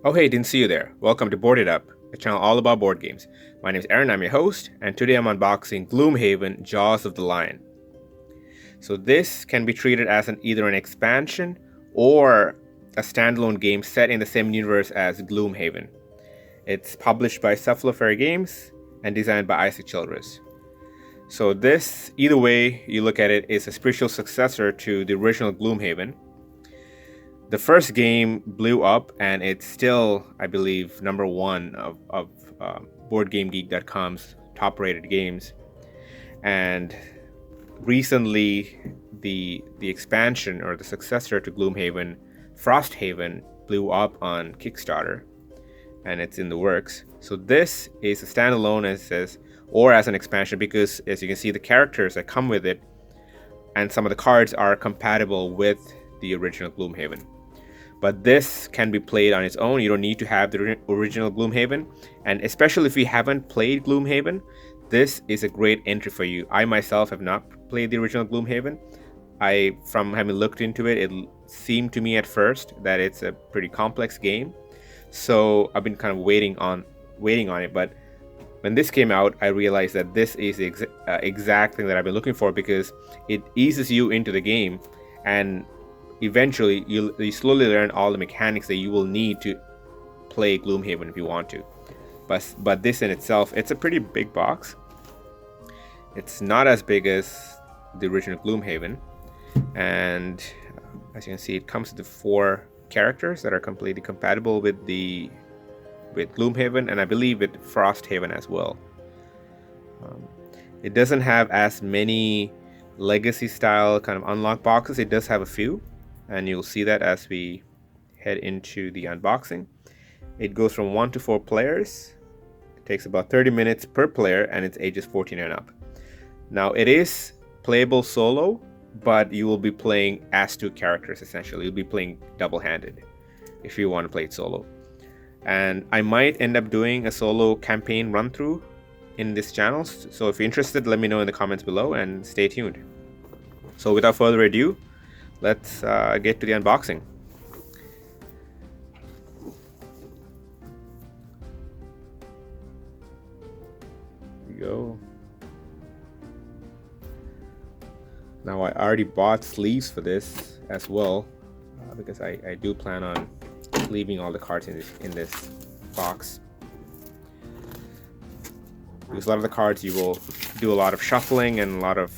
Oh hey, didn't see you there. Welcome to Board It Up, a channel all about board games. My name is Aaron, I'm your host, and today I'm unboxing Gloomhaven, Jaws of the Lion. So this can be treated as either an expansion or a standalone game set in the same universe as Gloomhaven. It's published by Cephalofair Games and designed by Isaac Childres. So this, either way you look at it, is a spiritual successor to the original Gloomhaven. The first game blew up, and it's still, I believe, number one of BoardGameGeek.com's top-rated games. And recently, the expansion or the successor to Gloomhaven, Frosthaven, blew up on Kickstarter, and it's in the works. So this is a standalone, as it says, or as an expansion, because as you can see, the characters that come with it and some of the cards are compatible with the original Gloomhaven. But this can be played on its own. You don't need to have the original Gloomhaven. And especially if you haven't played Gloomhaven, this is a great entry for you. I myself have not played the original Gloomhaven. From having looked into it, it seemed to me at first that it's a pretty complex game. So I've been kind of waiting on it. But when this came out, I realized that this is the exact thing that I've been looking for, because it eases you into the game, and eventually you slowly learn all the mechanics that you will need to play Gloomhaven if you want to. But this in itself, it's a pretty big box. It's not as big as the original Gloomhaven, and as you can see, it comes with the 4 characters that are completely compatible with Gloomhaven, and I believe with Frosthaven as well. It doesn't have as many legacy style kind of unlock boxes. It does have a few, and you'll see that as we head into the unboxing. It goes from 1 to 4 players. It takes about 30 minutes per player, and it's ages 14 and up. Now, it is playable solo, but you will be playing as 2 characters essentially. You'll be playing double-handed if you want to play it solo. And I might end up doing a solo campaign run-through in this channel. So if you're interested, let me know in the comments below, and stay tuned. So without further ado, let's get to the unboxing. Here we go. Now, I already bought sleeves for this as well, because I do plan on leaving all the cards in this box. Because a lot of the cards, you will do a lot of shuffling and a lot of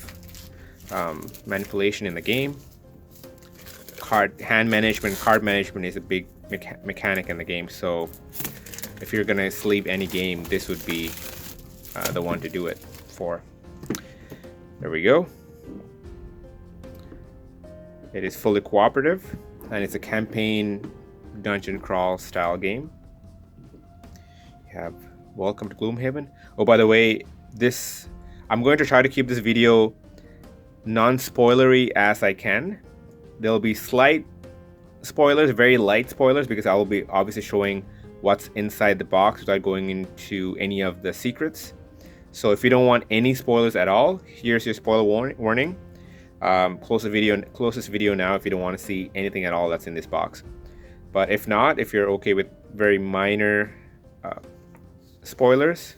manipulation in the game. Card management is a big mechanic in the game. So if you're gonna sleeve any game, this would be the one to do it for. There we go. It is fully cooperative, and it's a campaign dungeon crawl style game. You have Welcome to Gloomhaven. Oh, by the way, I'm going to try to keep this video non-spoilery as I can. There'll be slight spoilers, very light spoilers, because I will be obviously showing what's inside the box without going into any of the secrets. So if you don't want any spoilers at all, here's your spoiler warning. Close the video now if you don't want to see anything at all that's in this box. But if not, if you're okay with very minor spoilers,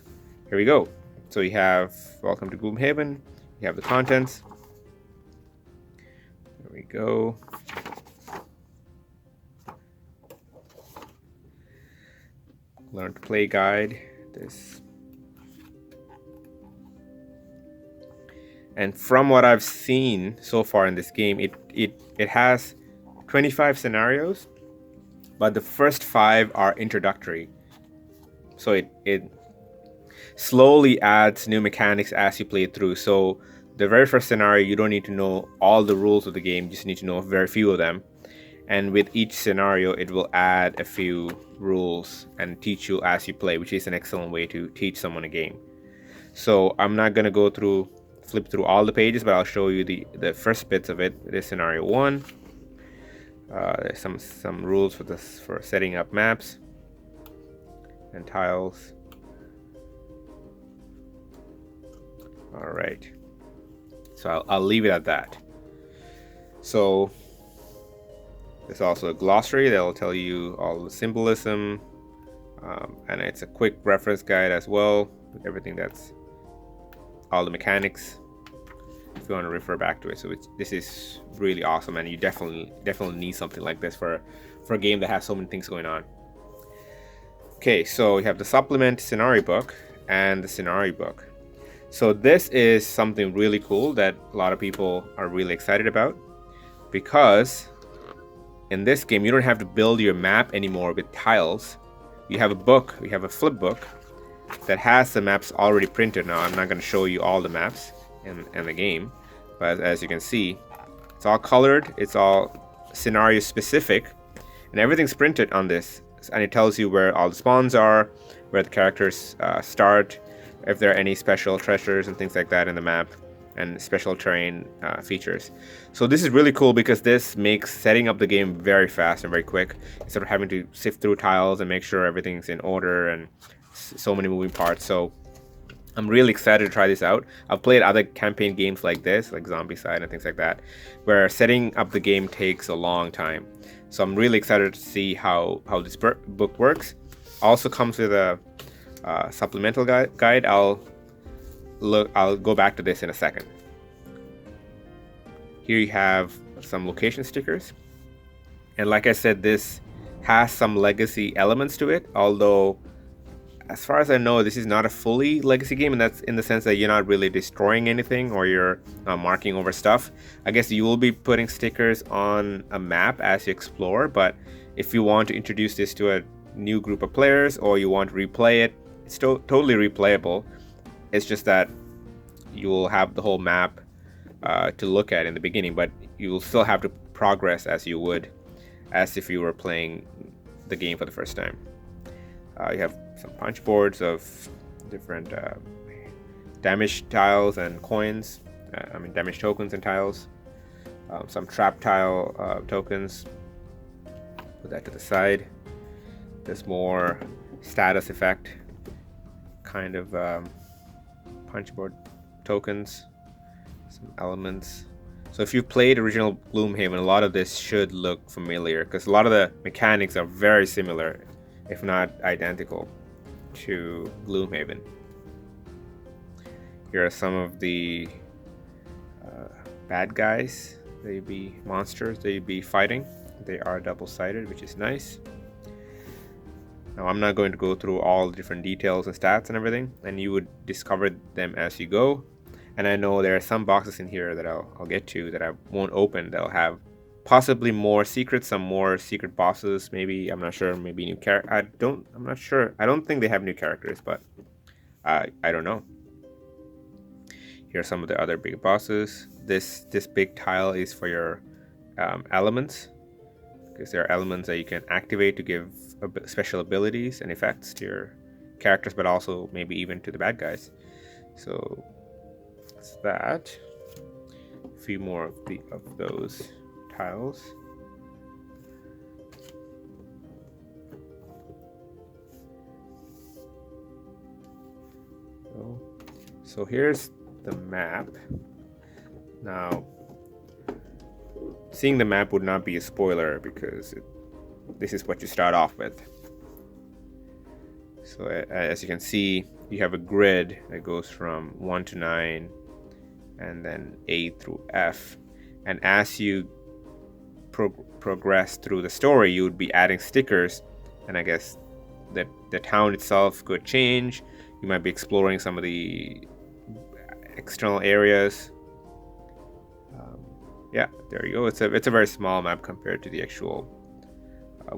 here we go. So you have Welcome to Gloomhaven, you have the contents. There we go. Learn to play guide. This. And from what I've seen so far in this game, it has 25 scenarios, but the first 5 are introductory. So it slowly adds new mechanics as you play it through. So the very first scenario, you don't need to know all the rules of the game, you just need to know very few of them. And with each scenario, it will add a few rules and teach you as you play, which is an excellent way to teach someone a game. So I'm not going to flip through all the pages, but I'll show you the first bits of it. This scenario 1. There's some rules for setting up maps and tiles. All right, so I'll leave it at that. So There's also a glossary that will tell you all the symbolism, and it's a quick reference guide as well with everything that's all the mechanics if you want to refer back to it. So this is really awesome, and you definitely need something like this for a game that has so many things going on. Okay, so we have the supplement scenario book and the scenario book. So this is something really cool that a lot of people are really excited about, because in this game you don't have to build your map anymore with tiles. You have a book, you have a flip book that has the maps already printed. Now I'm not going to show you all the maps in the game, but as you can see, it's all colored, it's all scenario specific, and everything's printed on this, and it tells you where all the spawns are, where the characters start, if there are any special treasures and things like that in the map, and special terrain features. So this is really cool because this makes setting up the game very fast and very quick, instead of having to sift through tiles and make sure everything's in order and so many moving parts. So I'm really excited to try this out. I've played other campaign games like this, like Zombicide and things like that, where setting up the game takes a long time. So I'm really excited to see how this book works. Also comes with a supplemental guide. I'll go back to this in a second. Here you have some location stickers, and like I said, this has some legacy elements to it, although as far as I know, this is not a fully legacy game, and that's in the sense that you're not really destroying anything or you're marking over stuff. I guess you will be putting stickers on a map as you explore, but if you want to introduce this to a new group of players or you want to replay it, it's totally replayable. It's just that you will have the whole map to look at in the beginning, but you will still have to progress as you would as if you were playing the game for the first time. You have some punch boards of different damage tiles and coins. Damage tokens and tiles. Some trap tile tokens. Put that to the side. There's more status effect kind of punch board tokens. Some elements. So if you've played original Gloomhaven, a lot of this should look familiar, because a lot of the mechanics are very similar, if not identical, to Gloomhaven. Here are some of the bad guys that you'd be monsters that you'd be fighting. They are double-sided, which is nice. Now I'm not going to go through all the different details and stats and everything, and you would discover them as you go. And I know there are some boxes in here that I'll get to that I won't open. They'll have possibly more secrets, some more secret bosses, maybe, I'm not sure, maybe new I'm not sure. I don't think they have new characters, but I don't know. Here are some of the other big bosses. This big tile is for your elements, because there are elements that you can activate to give special abilities and effects to your characters, but also maybe even to the bad guys. So that's that. A few more of those tiles. So here's the map. Now, seeing the map would not be a spoiler because this is what you start off with. So as you can see, you have a grid that goes from 1 to 9 and then A through F. And as you progress through the story, you would be adding stickers, and I guess that the town itself could change. You might be exploring some of the external areas. Yeah, there you go. It's a very small map compared to the actual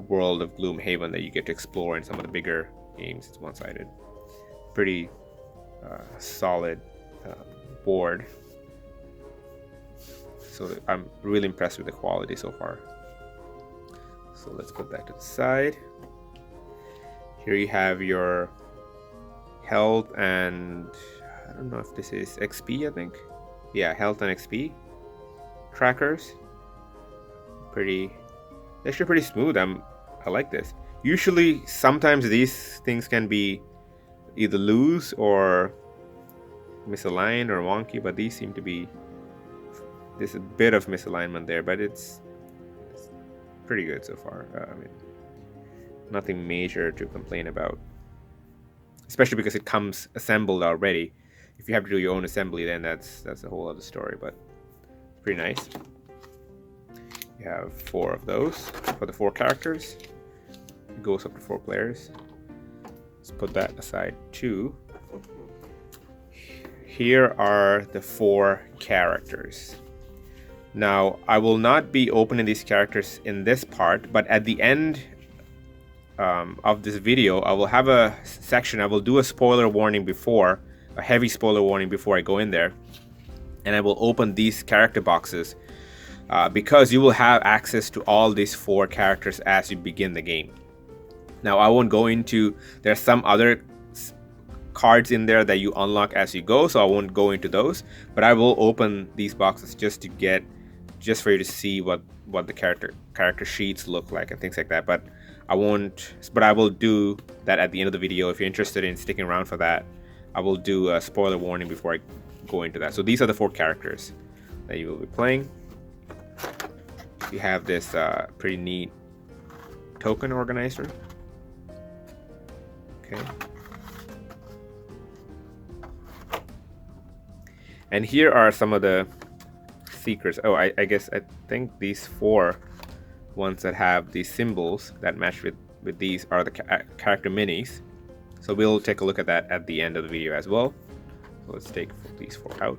world of Gloomhaven that you get to explore in some of the bigger games. It's one-sided. Pretty solid board. So I'm really impressed with the quality so far. So let's put that to the side. Here you have your health and I don't know if this is XP, I think. Yeah, health and XP trackers. They're actually pretty smooth. I like this. Usually, sometimes these things can be either loose or misaligned or wonky, but these seem to be, there's a bit of misalignment there, but it's pretty good so far. I mean, nothing major to complain about, especially because it comes assembled already. If you have to do your own assembly, then that's a whole other story, but pretty nice. You have 4 of those for the 4 characters. It goes up to 4 players. Let's put that aside too. Here are the 4 characters. Now, I will not be opening these characters in this part, but at the end of this video, I will have a section. I will do a spoiler warning before, a heavy spoiler warning before I go in there, and I will open these character boxes because you will have access to all these 4 characters as you begin the game. Now, I won't go into, there are some other cards in there that you unlock as you go, so I won't go into those, but I will open these boxes just for you to see what the character sheets look like and things like that. But I will do that at the end of the video. If you're interested in sticking around for that, I will do a spoiler warning before I go into that. So these are the 4 characters that you will be playing. You have this pretty neat token organizer. Okay. And here are some of the secrets. Oh, I think these 4 ones that have these symbols that match with these are the character minis. So we'll take a look at that at the end of the video as well. So let's take these 4 out.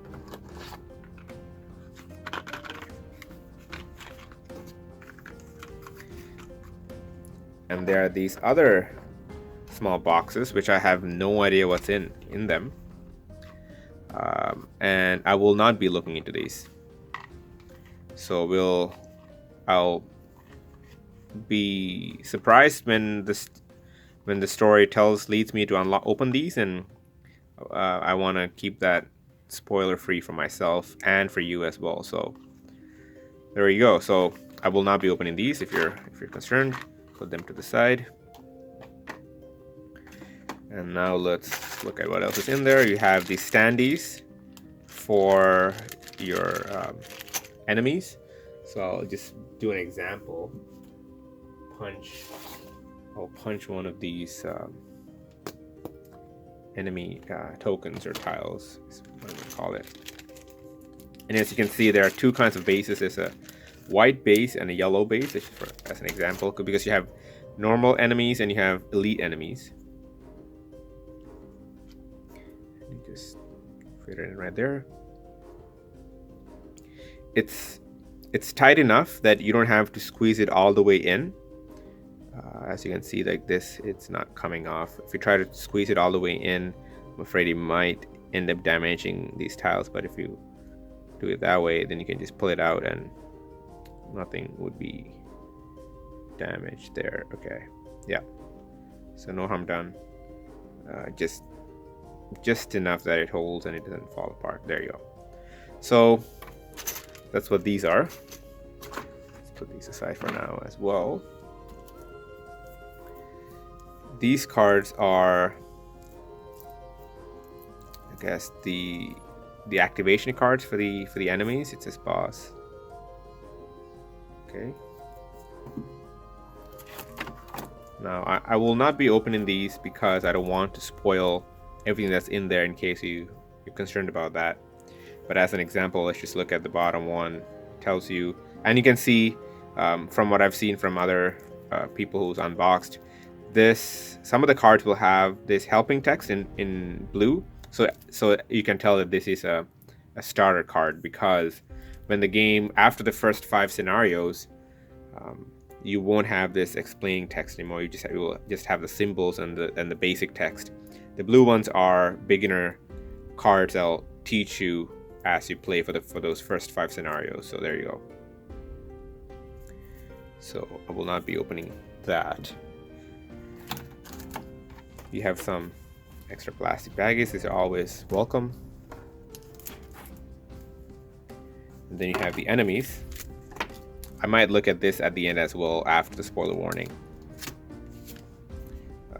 And there are these other small boxes which I have no idea what's in them. And I will not be looking into these. So I'll be surprised when the story leads me to open these, and I want to keep that spoiler free for myself and for you as well. So there you go. So I will not be opening these. If you're concerned, put them to the side. And now let's look at what else is in there. You have these standees for your enemies. So I'll just do an example. I'll punch one of these enemy tokens or tiles, is what I'm gonna call it. And as you can see, there are 2 kinds of bases. There's a white base and a yellow base, as an example, because you have normal enemies and you have elite enemies. You just fit it in right there. It's tight enough that you don't have to squeeze it all the way in. As you can see, like this, it's not coming off. If you try to squeeze it all the way in, I'm afraid it might end up damaging these tiles. But if you do it that way, then you can just pull it out and nothing would be damaged there. Okay, yeah. So no harm done. Just enough that it holds and it doesn't fall apart. There you go. So that's what these are. Let's put these aside for now as well. These cards are, I guess, the activation cards for the enemies. It says boss. Okay. Now I will not be opening these because I don't want to spoil everything that's in there in case you're concerned about that. But as an example, let's just look at the bottom one. It tells you, and you can see from what I've seen from other people who's unboxed, some of the cards will have this helping text in blue, so you can tell that this is a starter card, because when the game, after the first 5 scenarios, you won't have this explaining text anymore. You will just have the symbols and the basic text. The blue ones are beginner cards that'll teach you as you play for those first 5 scenarios. So there you go. So I will not be opening that. You have some extra plastic baggies. These are always welcome. And then you have the enemies. I might look at this at the end as well after the spoiler warning.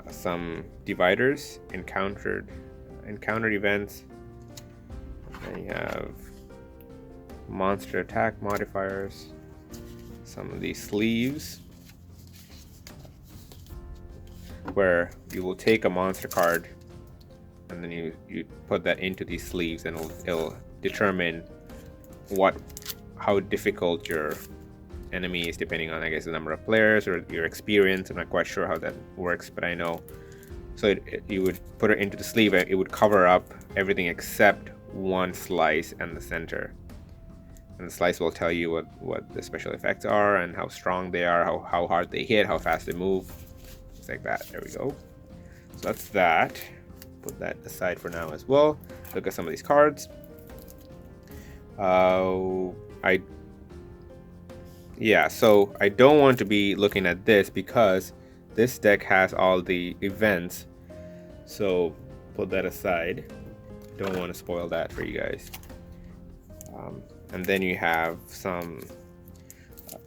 Some dividers, encountered events. And you have monster attack modifiers, some of these sleeves where you will take a monster card and then you put that into these sleeves, and it'll determine how difficult your enemy is depending on, I guess, the number of players or your experience. I'm not quite sure how that works, but I know. So you would put it into the sleeve, and it would cover up everything except one slice and the center. And the slice will tell you what the special effects are and how strong they are, how hard they hit, how fast they move. Things like that. There we go. So that's that. Put that aside for now as well. Look at some of these cards. So I don't want to be looking at this because this deck has all the events. So put that aside. Don't want to spoil that for you guys. And then you have some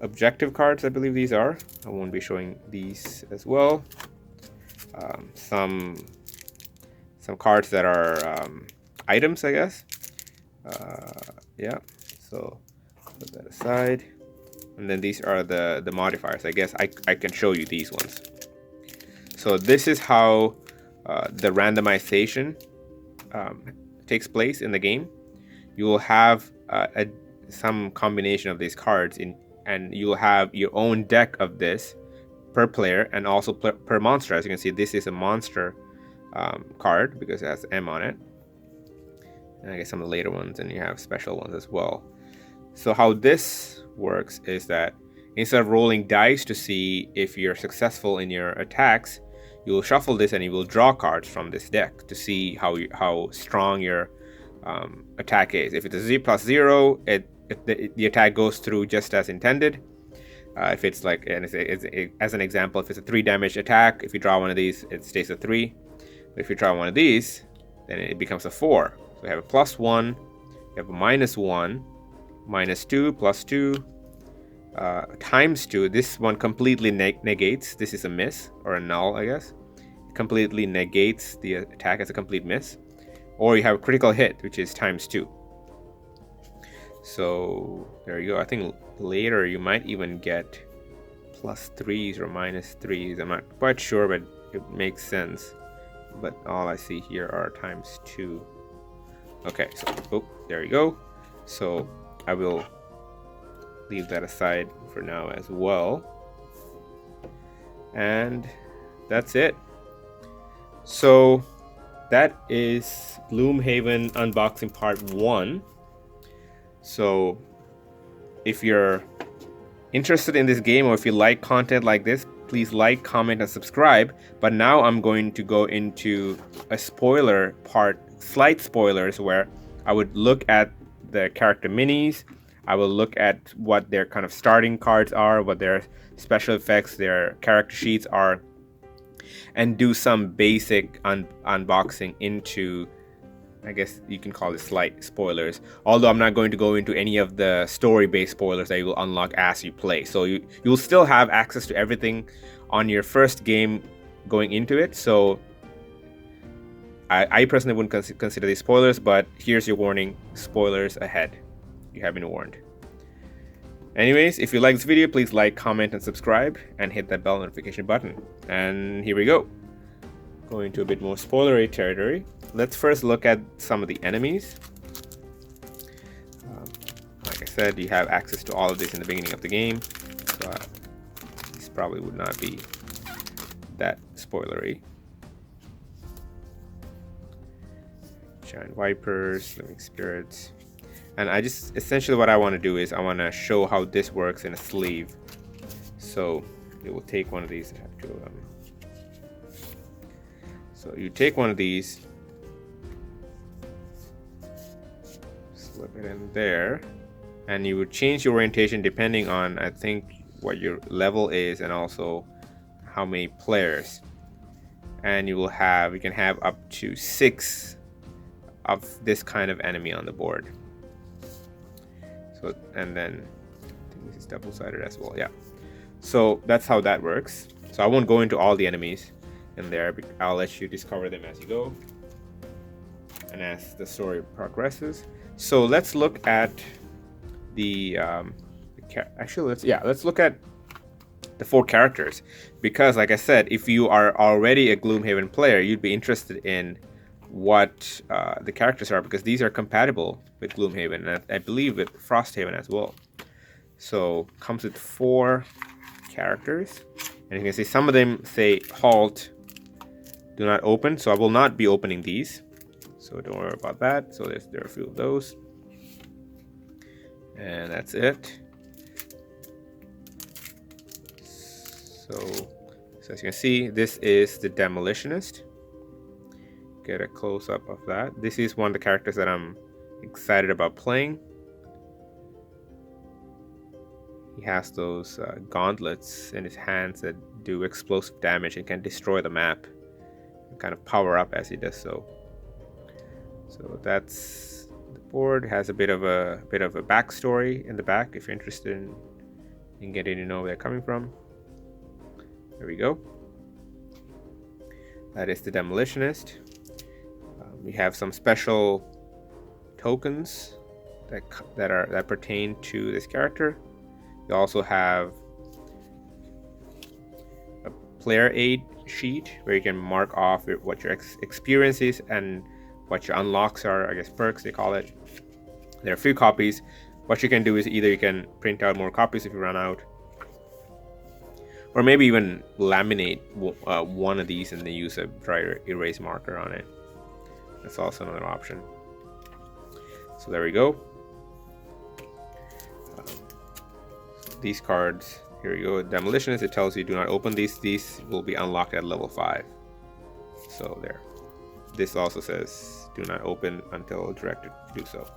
objective cards, I believe these are. I won't be showing these as well. Some cards that are items, I guess. Yeah, so put that aside. And then these are the modifiers. I guess I can show you these ones. So this is how the randomization takes place in the game. You will have some combination of these cards and you will have your own deck of this per player and also per monster. As you can see, this is a monster card because it has M on it. And I guess some of the later ones, and you have special ones as well. So how this works is that instead of rolling dice to see if you're successful in your attacks, you will shuffle this and you will draw cards from this deck to see how strong your attack is. If it's a Z plus 0, the attack goes through just as intended. If it's like, and as an example, if it's a 3 damage attack, if you draw one of these, it stays a 3. But if you draw one of these, then it becomes a 4. So we have a +1, we have a -1, -2, +2, ×2. This one completely negates. This is a miss or a null, I guess. It completely negates the attack as a complete miss. Or you have a critical hit, which is ×2. So there you go. I think later you might even get +3s or -3s. I'm not quite sure, but it makes sense. But all I see here are ×2. Okay, so there you go. So I will leave that aside for now as well. And that's it. So that is Gloomhaven unboxing part 1. So if you're interested in this game or if you like content like this, please like, comment, and subscribe. But now I'm going to go into a spoiler part, slight spoilers, where I would look at the character minis. I will look at what their kind of starting cards are, what their special effects, their character sheets are, and do some basic unboxing into, I guess you can call it slight spoilers. Although I'm not going to go into any of the story-based spoilers that you will unlock as you play. So you'll still have access to everything on your first game going into it. So I personally wouldn't consider these spoilers, but here's your warning: spoilers ahead. You have been warned. Anyways, if you like this video, please like, comment, and subscribe, and hit that bell notification button. And here we go. Going to a bit more spoilery territory. Let's first look at some of the enemies. Like I said, you have access to all of this in the beginning of the game, so this probably would not be that spoilery. Giant Vipers, Living Spirits. And essentially what I want to do is I want to show how this works in a sleeve. So it will take one of these. I have two of them. So you take one of these, slip it in there, and you would change your orientation depending on, I think, what your level is and also how many players. And you can have up to 6 of this kind of enemy on the board. So, and then I think this is double-sided as well. Yeah. So that's how that works. So I won't go into all the enemies in there. I'll let you discover them as you go and as the story progresses. So let's look at the Actually, let's look at the 4 characters, because like I said, if you are already a Gloomhaven player, you'd be interested in what the characters are, because these are compatible with Gloomhaven, and I believe with Frosthaven as well. So comes with 4 characters, and you can see some of them say halt, do not open, so I will not be opening these, so don't worry about that. So there are a few of those, and that's it. So as you can see, this is the Demolitionist. Get a close-up of that. This is one of the characters that I'm excited about playing. He has those gauntlets in his hands that do explosive damage and can destroy the map and kind of power up as he does so. So that's the board. It has a bit of a backstory in the back if you're interested in getting to know where they're coming from. There we go. That is the Demolitionist. We have some special tokens that pertain to this character. You also have a player aid sheet where you can mark off what your experience is and what your unlocks are, I guess perks they call it. There are a few copies. What you can do is either you can print out more copies if you run out, or maybe even laminate one of these and then use a dry erase marker on it. That's also another option. So there we go. These cards, here we go. Demolitionist, it tells you do not open these. These will be unlocked at level 5. So there. This also says do not open until directed to do so.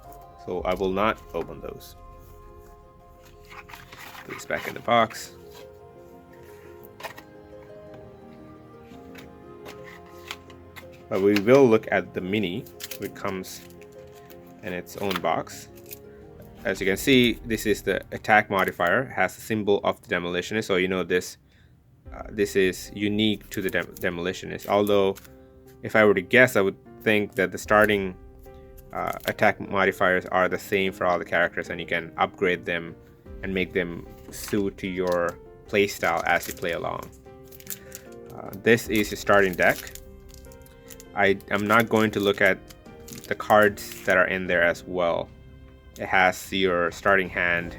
So I will not open those. Put this back in the box. But we will look at the mini, which comes in its own box. As you can see, this is the attack modifier. It has the symbol of the Demolitionist, so you know this is unique to the Demolitionist. Although, if I were to guess, I would think that the starting attack modifiers are the same for all the characters, and you can upgrade them and make them suit to your playstyle as you play along. This is your starting deck. I'm not going to look at the cards that are in there as well. It has your starting hand,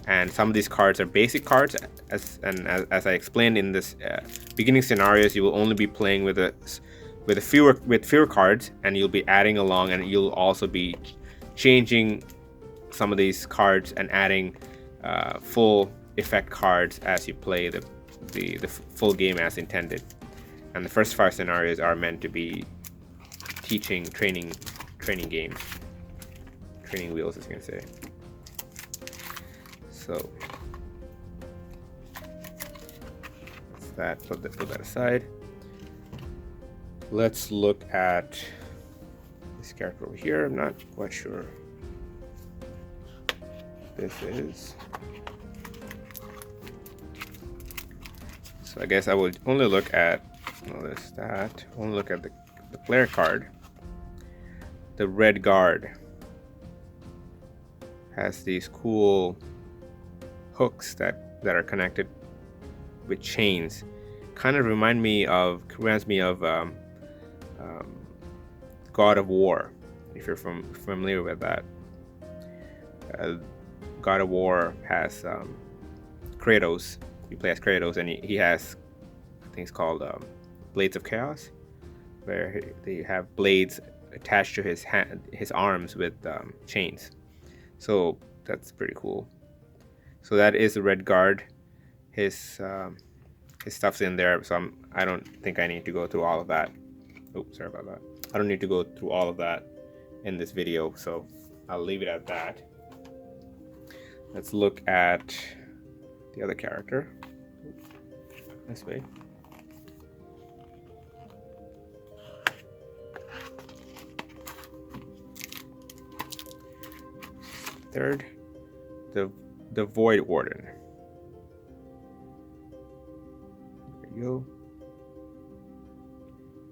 and some of these cards are basic cards. As I explained in this beginning scenarios, you will only be playing with fewer cards, and you'll be adding along, and you'll also be changing some of these cards and adding full effect cards as you play the full game as intended. And the first 5 scenarios are meant to be training games, training wheels, as you can say. So that's that. Put that aside. Let's look at this character over here. I'm not quite sure this is. So I guess I would only look at only look at the player card. The red guard has these cool hooks that are connected with chains. Kind of reminds me of God of War, if you're familiar with that. God of War has Kratos. You play as Kratos, and he has, I think it's called Blades of Chaos, where they have blades attached to his arms with chains. So that's pretty cool. So that is the red guard. His stuff's in there, so I don't think I need to go through all of that. Oh, sorry about that. I don't need to go through all of that in this video, so I'll leave it at that. Let's look at the other character. This way. Third, the Void Warden. There you go.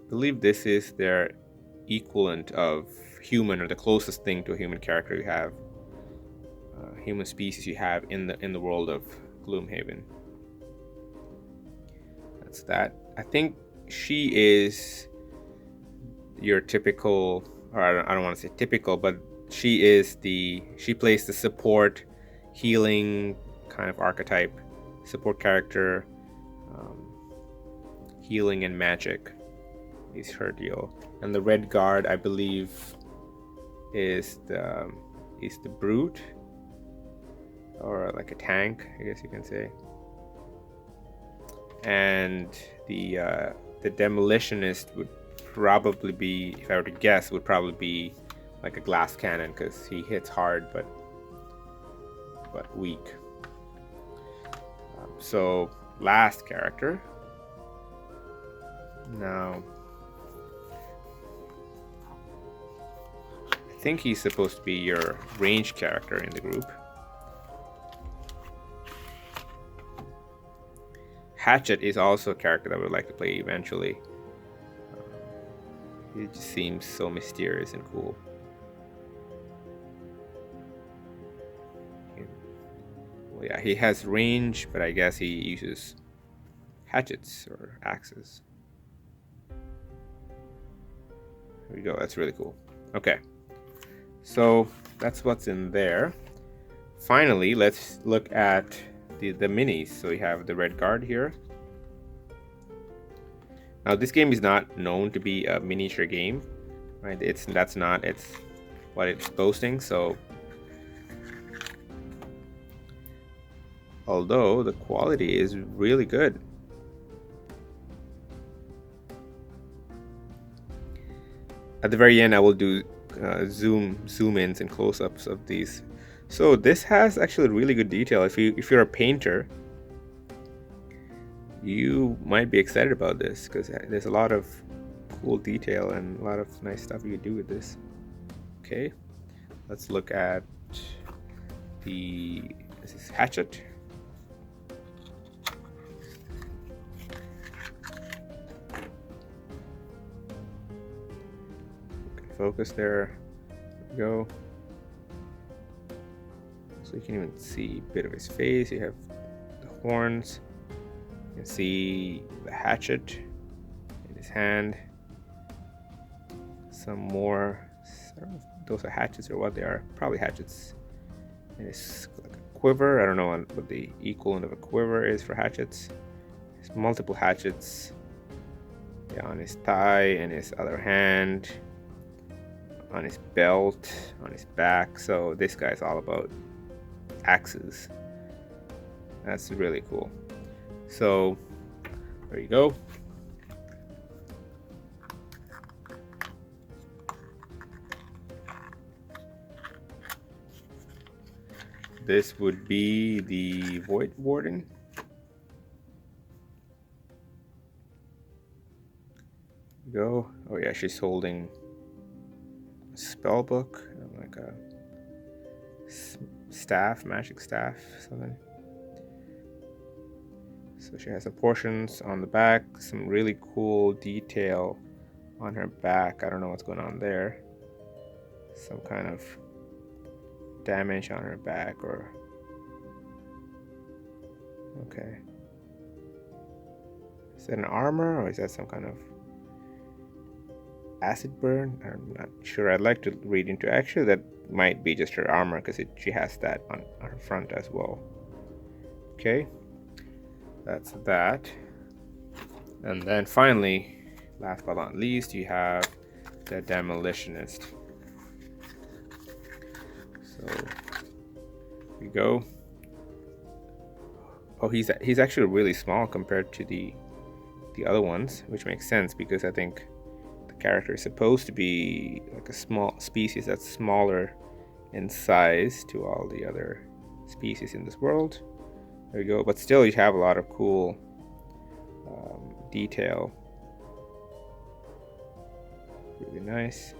I believe this is their equivalent of human, or the closest thing to a human character you have. human species you have in the world of Gloomhaven. That's that. I think she is your typical, or I don't want to say typical, but she plays the support, healing kind of archetype, support character, healing and magic is her deal. And the red guard, I believe, is the brute, or like a tank, I guess you can say. And the demolitionist would probably be, if I were to guess, would probably be like a glass cannon, because he hits hard but weak. So last character. Now, I think he's supposed to be your ranged character in the group. Hatchet is also a character that I would like to play eventually. He just seems so mysterious and cool. Well, yeah, he has range, but I guess he uses hatchets or axes. There we go, that's really cool. Okay, so that's what's in there. Finally, let's look at the minis. So we have the red guard here. Now this game is not known to be a miniature game, right? It's what it's boasting. So although the quality is really good. At the very end, I will do zoom ins and close-ups of these. So this has actually really good detail. If you're a painter, you might be excited about this, because there's a lot of cool detail and a lot of nice stuff you can do with this. Okay, let's look at this is hatchet. Okay, focus there. There we go. So you can even see a bit of his face. You have the horns. You can see the hatchet in his hand. Some more, I don't know if those are hatchets or what they are. Probably hatchets. And it's like a quiver. I don't know what the equivalent of a quiver is for hatchets. There's multiple hatchets, yeah, on his thigh and his other hand, on his belt, on his back. So this guy's all about axes. That's really cool. So there you go. This would be the Void Warden. Go. Oh yeah, she's holding a spell book, like a staff, magic staff, something. So she has some portions on the back, some really cool detail on her back. I don't know what's going on there. Some kind of damage on her back, or okay. Is that an armor, or is that some kind of acid burn? I'm not sure. I'd like to read into. Actually, that might be just her armor, because she has that on her front as well. Okay, that's that. And then finally, last but not least, you have the Demolitionist. So here we go. Oh, he's actually really small compared to the other ones, which makes sense, because I think the character is supposed to be like a small species that's smaller in size to all the other species in this world. There we go. But still, you have a lot of cool detail. Really nice.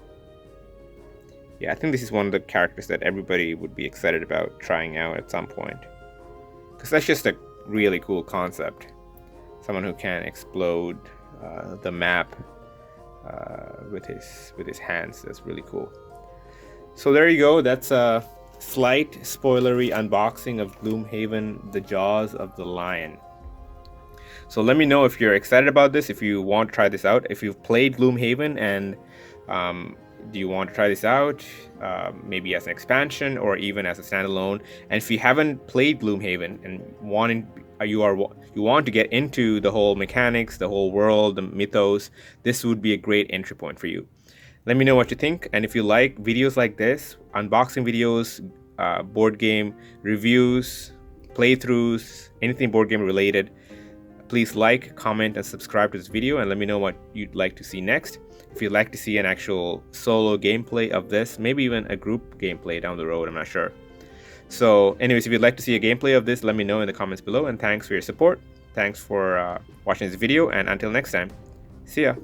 Yeah, I think this is one of the characters that everybody would be excited about trying out at some point, because that's just a really cool concept. Someone who can explode the map with his hands. That's really cool. So there you go. That's slight spoilery unboxing of Gloomhaven, The Jaws of the Lion. So let me know if you're excited about this, if you want to try this out, if you've played Gloomhaven and do you want to try this out, maybe as an expansion or even as a standalone. And if you haven't played Gloomhaven and you want to get into the whole mechanics, the whole world, the mythos, this would be a great entry point for you. Let me know what you think, and if you like videos like this, unboxing videos, board game reviews, playthroughs, anything board game related, please like, comment, and subscribe to this video, and let me know what you'd like to see next. If you'd like to see an actual solo gameplay of this, maybe even a group gameplay down the road, I'm not sure. So anyways, if you'd like to see a gameplay of this, let me know in the comments below, and thanks for your support. Thanks for watching this video, and until next time, see ya.